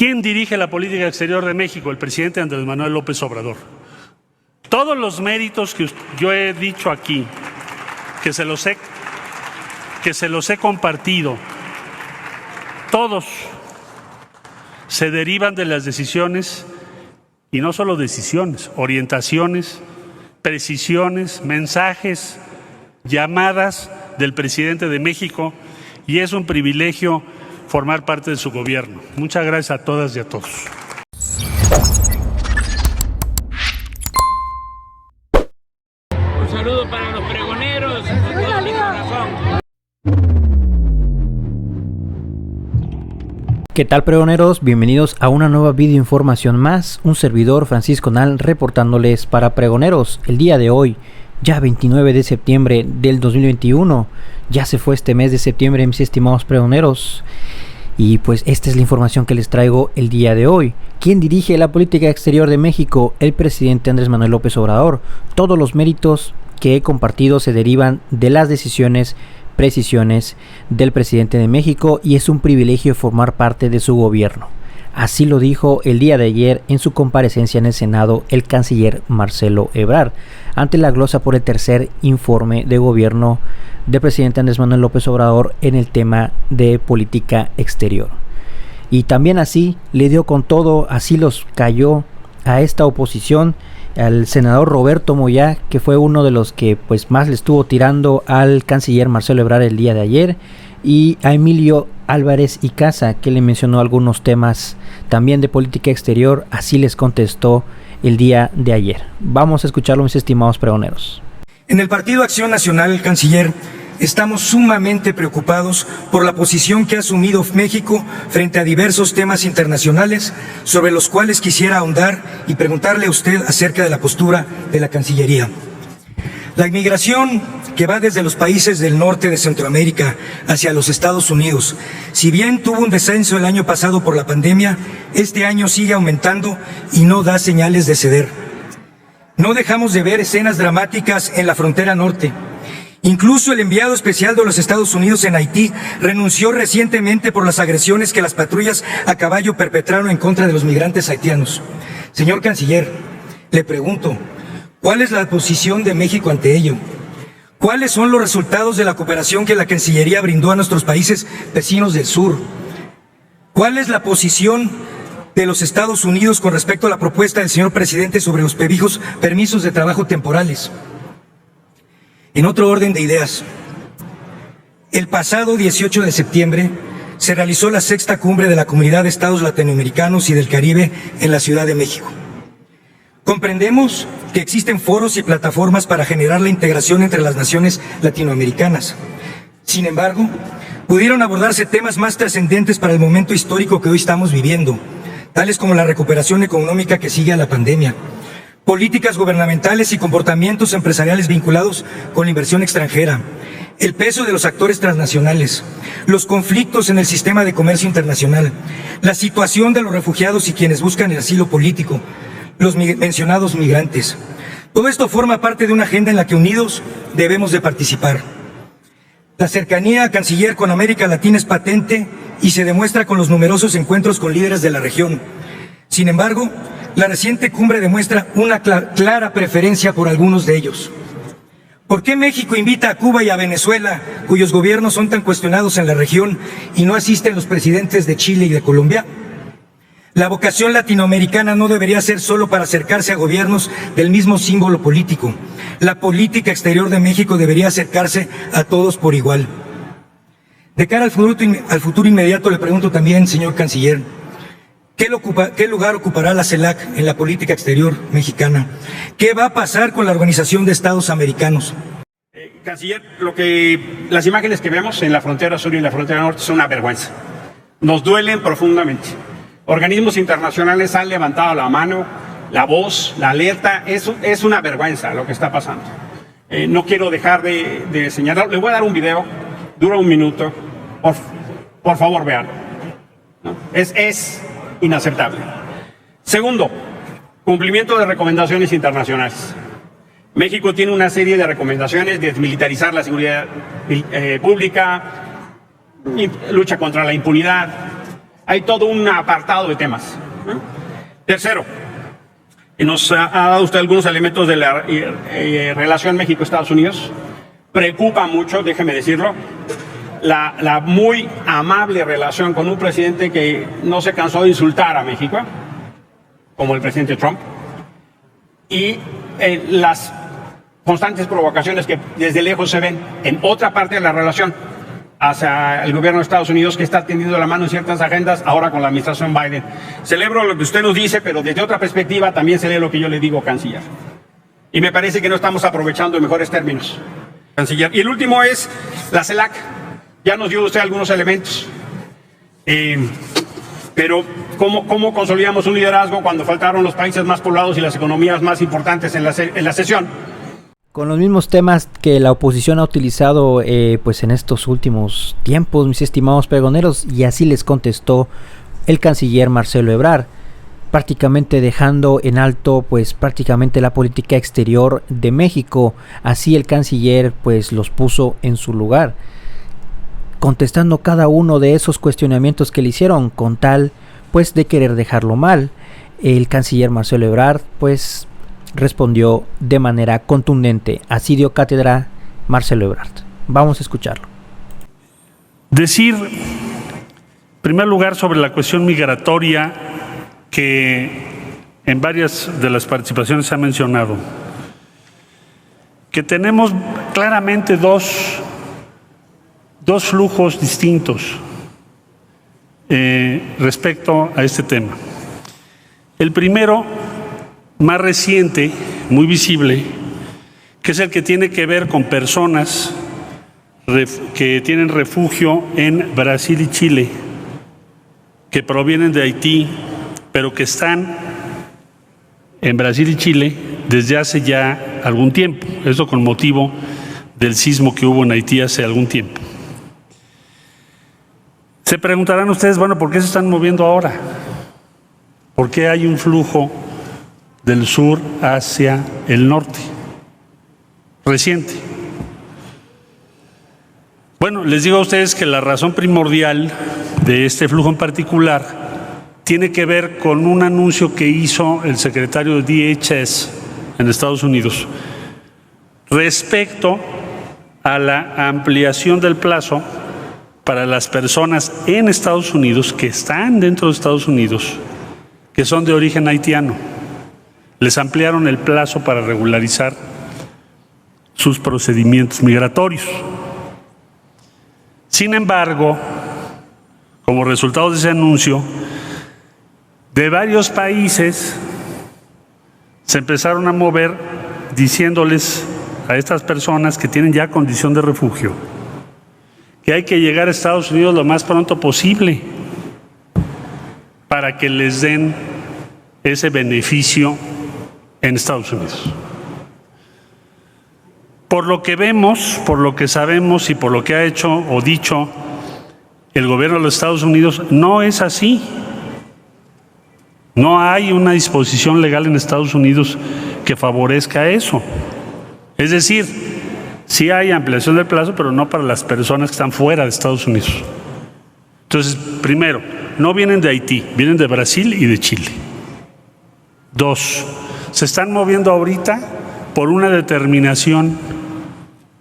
¿Quién dirige la política exterior de México? El presidente Andrés Manuel López Obrador. Todos los méritos que yo he dicho aquí, que se los he compartido, todos se derivan de las decisiones, y no solo decisiones, orientaciones, precisiones, mensajes, llamadas del presidente de México, y es un privilegio formar parte de su gobierno. Muchas gracias a todas y a todos. Un saludo para los pregoneros, con todo mi corazón. ¿Qué tal, pregoneros? Bienvenidos a una nueva videoinformación más. Un servidor, Francisco Nal, reportándoles para Pregoneros. El día de hoy, ya 29 de septiembre del 2021, ya se fue este mes de septiembre, mis estimados pregoneros. Y pues esta es la información que les traigo el día de hoy. ¿Quién dirige la política exterior de México? El presidente Andrés Manuel López Obrador. Todos los méritos que he compartido se derivan de las decisiones, precisiones del presidente de México, y es un privilegio formar parte de su gobierno. Así lo dijo el día de ayer en su comparecencia en el Senado el canciller Marcelo Ebrard, ante la glosa por el tercer informe de gobierno del presidente Andrés Manuel López Obrador en el tema de política exterior. Y también así le dio con todo, así los cayó a esta oposición, al senador Roberto Moya, que fue uno de los que pues más le estuvo tirando al canciller Marcelo Ebrard el día de ayer, y a Emilio Álvarez y Casa, que le mencionó algunos temas también de política exterior. Así les contestó el día de ayer. Vamos a escucharlo, mis estimados pregoneros. En el Partido Acción Nacional, canciller, estamos sumamente preocupados por la posición que ha asumido México frente a diversos temas internacionales, sobre los cuales quisiera ahondar y preguntarle a usted acerca de la postura de la Cancillería. La inmigración que va desde los países del norte de Centroamérica hacia los Estados Unidos, si bien tuvo un descenso el año pasado por la pandemia, este año sigue aumentando y no da señales de ceder. No dejamos de ver escenas dramáticas en la frontera norte. Incluso el enviado especial de los Estados Unidos en Haití renunció recientemente por las agresiones que las patrullas a caballo perpetraron en contra de los migrantes haitianos. Señor canciller, le pregunto, ¿cuál es la posición de México ante ello? ¿Cuáles son los resultados de la cooperación que la Cancillería brindó a nuestros países vecinos del sur? ¿Cuál es la posición de los Estados Unidos con respecto a la propuesta del señor presidente sobre los permisos de trabajo temporales? En otro orden de ideas, el pasado 18 de septiembre se realizó la 6ª cumbre de la Comunidad de Estados Latinoamericanos y del Caribe en la Ciudad de México. Comprendemos que existen foros y plataformas para generar la integración entre las naciones latinoamericanas. Sin embargo, pudieron abordarse temas más trascendentes para el momento histórico que hoy estamos viviendo, tales como la recuperación económica que sigue a la pandemia, políticas gubernamentales y comportamientos empresariales vinculados con la inversión extranjera, el peso de los actores transnacionales, los conflictos en el sistema de comercio internacional, la situación de los refugiados y quienes buscan el asilo político, los mencionados migrantes. Todo esto forma parte de una agenda en la que unidos debemos de participar. La cercanía, canciller, con América Latina es patente y se demuestra con los numerosos encuentros con líderes de la región. Sin embargo, la reciente cumbre demuestra una clara preferencia por algunos de ellos. ¿Por qué México invita a Cuba y a Venezuela, cuyos gobiernos son tan cuestionados en la región, y no asisten los presidentes de Chile y de Colombia? La vocación latinoamericana no debería ser solo para acercarse a gobiernos del mismo símbolo político. La política exterior de México debería acercarse a todos por igual. De cara al futuro inmediato, le pregunto también, señor canciller, ¿qué lugar ocupará la CELAC en la política exterior mexicana? ¿Qué va a pasar con la Organización de Estados Americanos? Canciller, las imágenes que vemos en la frontera sur y en la frontera norte son una vergüenza. Nos duelen profundamente. Organismos internacionales han levantado la mano, la voz, la alerta. Es una vergüenza lo que está pasando. No quiero dejar de señalar. Le voy a dar un video, dura 1 minuto. Por favor, vean. ¿No? Es inaceptable. Segundo, cumplimiento de recomendaciones internacionales. México tiene una serie de recomendaciones: desmilitarizar la seguridad pública, lucha contra la impunidad. Hay todo un apartado de temas. Tercero, nos ha dado usted algunos elementos de la relación México-Estados Unidos. Preocupa mucho, déjeme decirlo, la muy amable relación con un presidente que no se cansó de insultar a México, como el presidente Trump, y las constantes provocaciones que desde lejos se ven en otra parte de la relación hacia el gobierno de Estados Unidos, que está tendiendo la mano en ciertas agendas ahora con la administración Biden. Celebro lo que usted nos dice, pero desde otra perspectiva también se lee lo que yo le digo, canciller. Y me parece que no estamos aprovechando en mejores términos, canciller. Y el último es la CELAC. Ya nos dio usted algunos elementos. Pero ¿cómo consolidamos un liderazgo cuando faltaron los países más poblados y las economías más importantes en la sesión? Con los mismos temas que la oposición ha utilizado pues en estos últimos tiempos, mis estimados pregoneros, y así les contestó el canciller Marcelo Ebrard, prácticamente dejando en alto pues prácticamente la política exterior de México. Así el canciller pues los puso en su lugar, contestando cada uno de esos cuestionamientos que le hicieron con tal pues de querer dejarlo mal. El canciller Marcelo Ebrard pues respondió de manera contundente. Así dio cátedra Marcelo Ebrard. Vamos a escucharlo. Decir, en primer lugar, sobre la cuestión migratoria, que en varias de las participaciones se ha mencionado, que tenemos claramente dos flujos distintos respecto a este tema. El primero, más reciente, muy visible, que es el que tiene que ver con personas que tienen refugio en Brasil y Chile, que provienen de Haití, pero que están en Brasil y Chile desde hace ya algún tiempo. Eso con motivo del sismo que hubo en Haití hace algún tiempo. Se preguntarán ustedes, bueno, ¿por qué se están moviendo ahora? ¿Por qué hay un flujo del sur hacia el norte reciente? Bueno, les digo a ustedes que la razón primordial de este flujo en particular tiene que ver con un anuncio que hizo el secretario de DHS en Estados Unidos respecto a la ampliación del plazo para las personas en Estados Unidos que están dentro de Estados Unidos, que son de origen haitiano. Les ampliaron el plazo para regularizar sus procedimientos migratorios. Sin embargo, como resultado de ese anuncio, de varios países se empezaron a mover diciéndoles a estas personas que tienen ya condición de refugio que hay que llegar a Estados Unidos lo más pronto posible para que les den ese beneficio en Estados Unidos. Por lo que vemos, por lo que sabemos y por lo que ha hecho o dicho el gobierno de los Estados Unidos, no es así. No hay una disposición legal en Estados Unidos que favorezca eso. Es decir, sí hay ampliación del plazo, pero no para las personas que están fuera de Estados Unidos. Entonces, primero, no vienen de Haití, vienen de Brasil y de Chile. Dos, se están moviendo ahorita por una determinación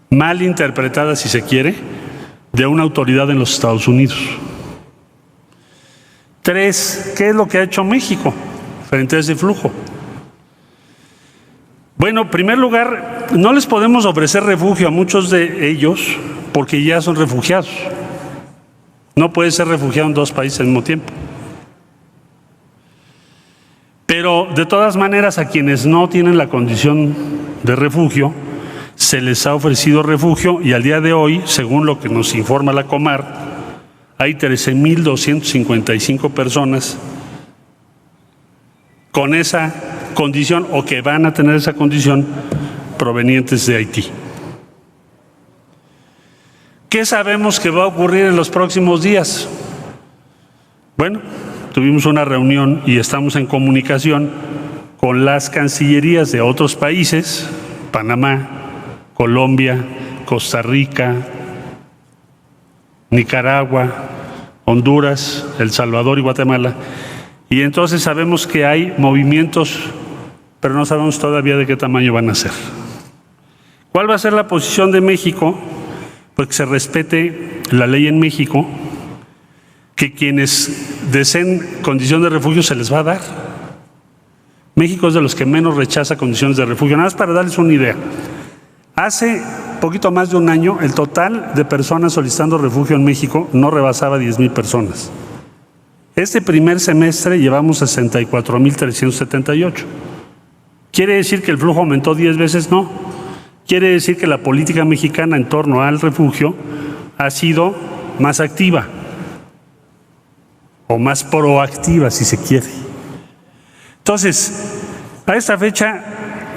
mal interpretada, si se quiere, de una autoridad en los Estados Unidos. Tres, ¿qué es lo que ha hecho México frente a ese flujo? Bueno, en primer lugar, no les podemos ofrecer refugio a muchos de ellos porque ya son refugiados. No puede ser refugiado en dos países al mismo tiempo. Pero de todas maneras, a quienes no tienen la condición de refugio, se les ha ofrecido refugio y al día de hoy, según lo que nos informa la Comar, hay 13,255 personas con esa condición o que van a tener esa condición provenientes de Haití. ¿Qué sabemos que va a ocurrir en los próximos días? Bueno, tuvimos una reunión y estamos en comunicación con las cancillerías de otros países, Panamá, Colombia, Costa Rica, Nicaragua, Honduras, El Salvador y Guatemala. Y entonces sabemos que hay movimientos, pero no sabemos todavía de qué tamaño van a ser. ¿Cuál va a ser la posición de México? Pues que se respete la ley en México, que quienes deseen condición de refugio se les va a dar. México es de los que menos rechaza condiciones de refugio. Nada más para darles una idea. Hace poquito más de un año, el total de personas solicitando refugio en México no rebasaba 10,000 personas. Este primer semestre llevamos 64,378. ¿Quiere decir que el flujo aumentó 10 veces? No. Quiere decir que la política mexicana en torno al refugio ha sido más activa o más proactiva, si se quiere. Entonces, a esta fecha,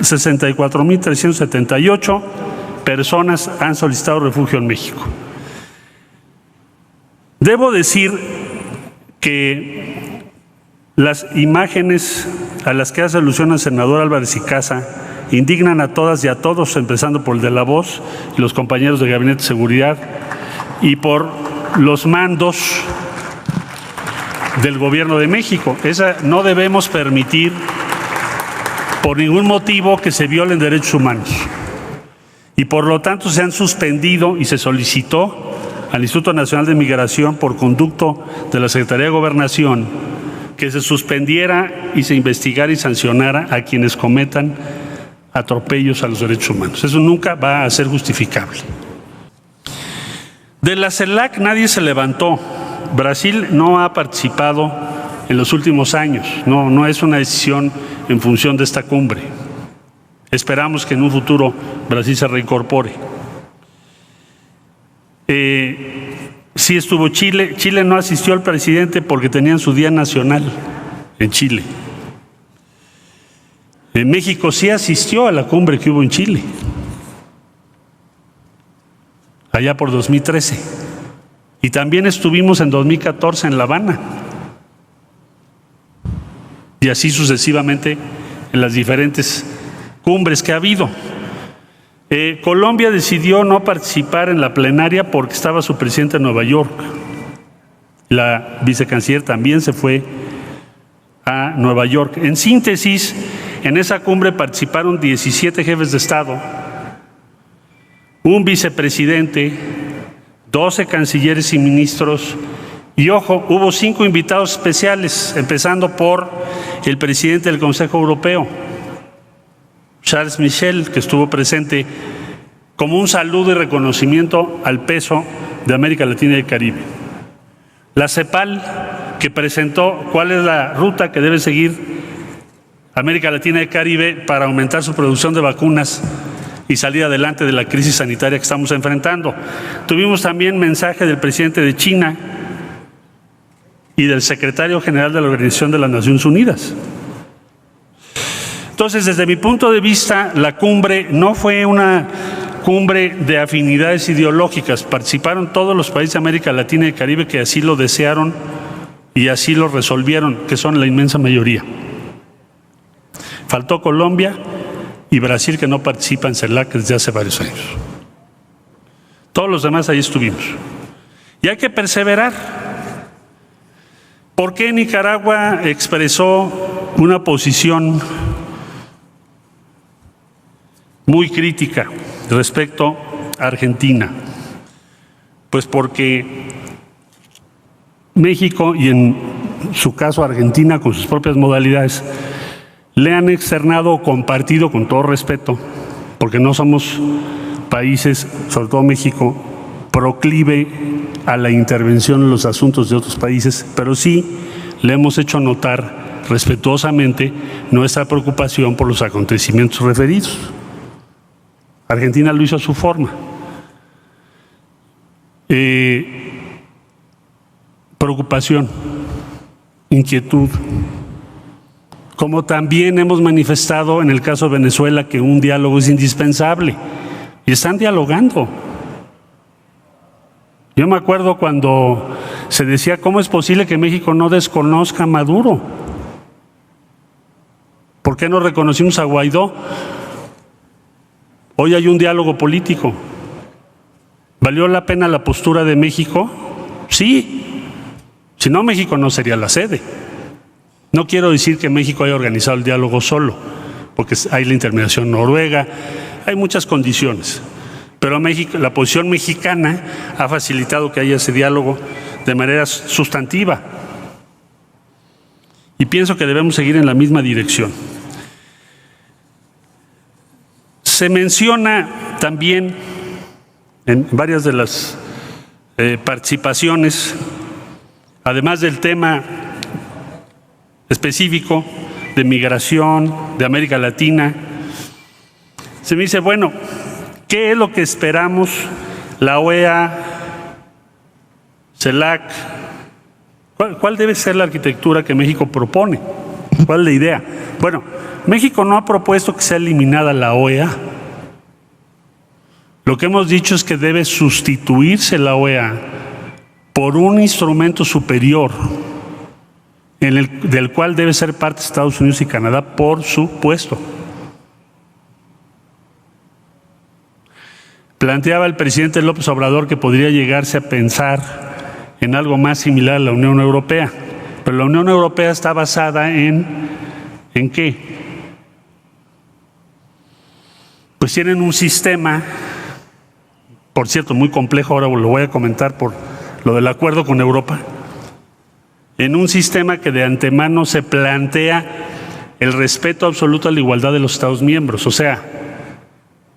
64,378 personas han solicitado refugio en México. Debo decir que las imágenes a las que hace alusión el senador Álvarez y Casa indignan a todas y a todos, empezando por el de La Voz y los compañeros de Gabinete de Seguridad y por los mandos del Gobierno de México. No debemos permitir por ningún motivo que se violen derechos humanos. Y por lo tanto se han suspendido y se solicitó al Instituto Nacional de Migración, por conducto de la Secretaría de Gobernación, que se suspendiera y se investigara y sancionara a quienes cometan atropellos a los derechos humanos. Eso nunca va a ser justificable. De la CELAC nadie se levantó. Brasil no ha participado en los últimos años. No es una decisión en función de esta cumbre. Esperamos que en un futuro Brasil se reincorpore. Sí estuvo Chile. Chile no asistió al presidente porque tenían su día nacional en Chile. México sí asistió a la cumbre que hubo en Chile, allá por 2013. Y también estuvimos en 2014 en La Habana. Y así sucesivamente en las diferentes cumbres que ha habido. Colombia decidió no participar en la plenaria porque estaba su presidente en Nueva York. La vicecanciller también se fue a Nueva York. En síntesis, en esa cumbre participaron 17 jefes de Estado, un vicepresidente, 12 cancilleres y ministros, y ojo, hubo 5 invitados especiales, empezando por el presidente del Consejo Europeo, Charles Michel, que estuvo presente como un saludo y reconocimiento al peso de América Latina y el Caribe. La CEPAL, que presentó cuál es la ruta que debe seguir América Latina y el Caribe para aumentar su producción de vacunas y salir adelante de la crisis sanitaria que estamos enfrentando. Tuvimos también mensaje del presidente de China y del secretario general de la Organización de las Naciones Unidas. Entonces, desde mi punto de vista, la cumbre no fue una cumbre de afinidades ideológicas. Participaron todos los países de América Latina y el Caribe que así lo desearon y así lo resolvieron, que son la inmensa mayoría. Faltó Colombia y Brasil, que no participa en CELAC desde hace varios años. Todos los demás ahí estuvimos. Y hay que perseverar. ¿Por qué Nicaragua expresó una posición muy crítica respecto a Argentina? Pues porque México, y en su caso Argentina con sus propias modalidades, le han externado o compartido, con todo respeto, porque no somos países, sobre todo México, proclive a la intervención en los asuntos de otros países, pero sí le hemos hecho notar respetuosamente nuestra preocupación por los acontecimientos referidos. Argentina lo hizo a su forma. Preocupación, inquietud, como también hemos manifestado en el caso de Venezuela que un diálogo es indispensable, y están dialogando. Yo me acuerdo cuando se decía, ¿cómo es posible que México no desconozca a Maduro? ¿Por qué no reconocimos a Guaidó? Hoy hay un diálogo político. ¿Valió la pena la postura de México? Sí. Si no, México no sería la sede. No quiero decir que México haya organizado el diálogo solo, porque hay la intermediación noruega, hay muchas condiciones. Pero México, la posición mexicana ha facilitado que haya ese diálogo de manera sustantiva. Y pienso que debemos seguir en la misma dirección. Se menciona también en varias de las participaciones, además del tema específico de migración, de América Latina, se me dice, bueno, ¿qué es lo que esperamos la OEA, CELAC? ¿Cuál debe ser la arquitectura que México propone? ¿Cuál es la idea? Bueno, México no ha propuesto que sea eliminada la OEA. Lo que hemos dicho es que debe sustituirse la OEA por un instrumento superior, del cual debe ser parte Estados Unidos y Canadá, por supuesto. Planteaba el presidente López Obrador que podría llegarse a pensar en algo más similar a la Unión Europea, pero la Unión Europea está basada ¿en qué? Pues tienen un sistema, por cierto, muy complejo, ahora lo voy a comentar por lo del acuerdo con Europa, en un sistema que de antemano se plantea el respeto absoluto a la igualdad de los Estados miembros. O sea,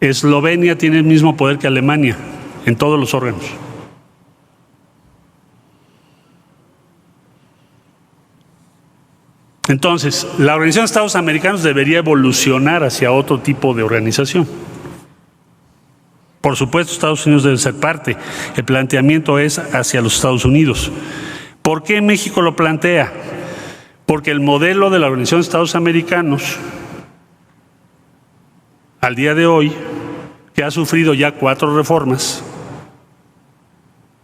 Eslovenia tiene el mismo poder que Alemania en todos los órganos. Entonces, la Organización de Estados Americanos debería evolucionar hacia otro tipo de organización. Por supuesto, Estados Unidos debe ser parte. El planteamiento es hacia los Estados Unidos. ¿Por qué México lo plantea? Porque el modelo de la Organización de Estados Americanos, al día de hoy, que ha sufrido ya 4 reformas,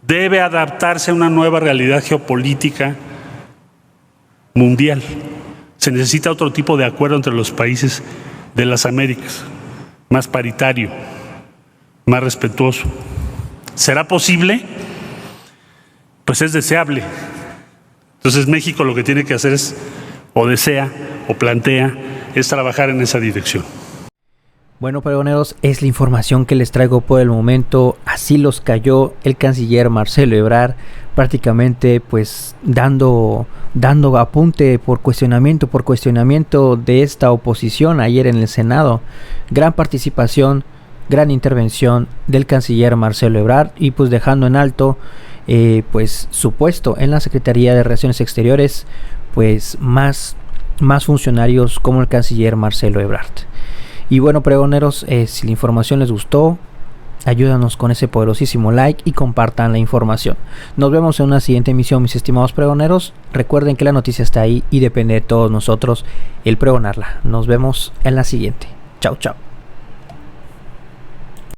debe adaptarse a una nueva realidad geopolítica mundial. Se necesita otro tipo de acuerdo entre los países de las Américas, más paritario, más respetuoso. ¿Será posible? Pues es deseable. Entonces México lo que tiene que hacer es, o desea, o plantea, es trabajar en esa dirección. Bueno, pregoneros, es la información que les traigo por el momento. Así los cayó el canciller Marcelo Ebrard, prácticamente pues dando apunte por cuestionamiento de esta oposición ayer en el Senado. Gran participación, gran intervención del canciller Marcelo Ebrard y pues dejando en alto pues su puesto en la Secretaría de Relaciones Exteriores, pues más funcionarios como el canciller Marcelo Ebrard. Y bueno, pregoneros, si la información les gustó, ayúdanos con ese poderosísimo like y compartan la información. Nos vemos en una siguiente emisión, mis estimados pregoneros. Recuerden que la noticia está ahí y depende de todos nosotros el pregonarla. Nos vemos en la siguiente. Chao, chao.